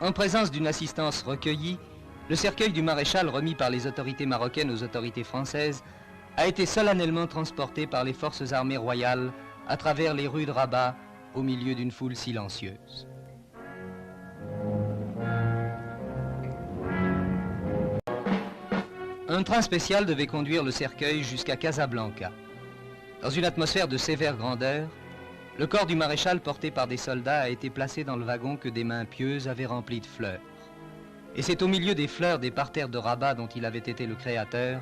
En présence d'une assistance recueillie, le cercueil du maréchal remis par les autorités marocaines aux autorités françaises a été solennellement transporté par les forces armées royales à travers les rues de Rabat au milieu d'une foule silencieuse. Un train spécial devait conduire le cercueil jusqu'à Casablanca. Dans une atmosphère de sévère grandeur, le corps du maréchal porté par des soldats a été placé dans le wagon que des mains pieuses avaient rempli de fleurs. Et c'est au milieu des fleurs des parterres de Rabat dont il avait été le créateur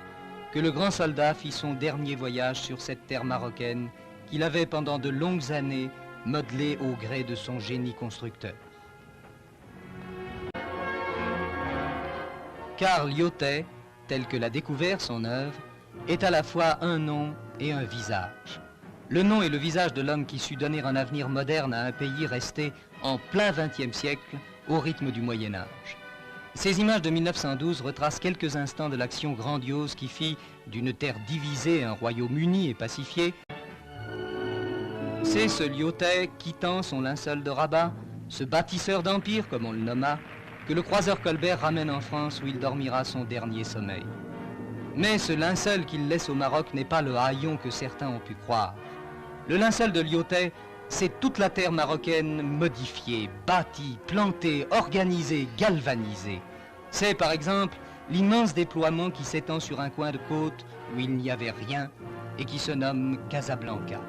que le grand soldat fit son dernier voyage sur cette terre marocaine qu'il avait pendant de longues années modelée au gré de son génie constructeur. Car Lyautey, tel que l'a découvert son œuvre, est à la fois un nom et un visage. Le nom et le visage de l'homme qui sut donner un avenir moderne à un pays resté en plein XXe siècle au rythme du Moyen-Âge. Ces images de 1912 retracent quelques instants de l'action grandiose qui fit d'une terre divisée un royaume uni et pacifié. C'est ce Lyautey quittant son linceul de Rabat, ce bâtisseur d'empire comme on le nomma, que le croiseur Colbert ramène en France où il dormira son dernier sommeil. Mais ce linceul qu'il laisse au Maroc n'est pas le haillon que certains ont pu croire. Le linceul de Lyautey, c'est toute la terre marocaine modifiée, bâtie, plantée, organisée, galvanisée. C'est par exemple l'immense déploiement qui s'étend sur un coin de côte où il n'y avait rien et qui se nomme Casablanca.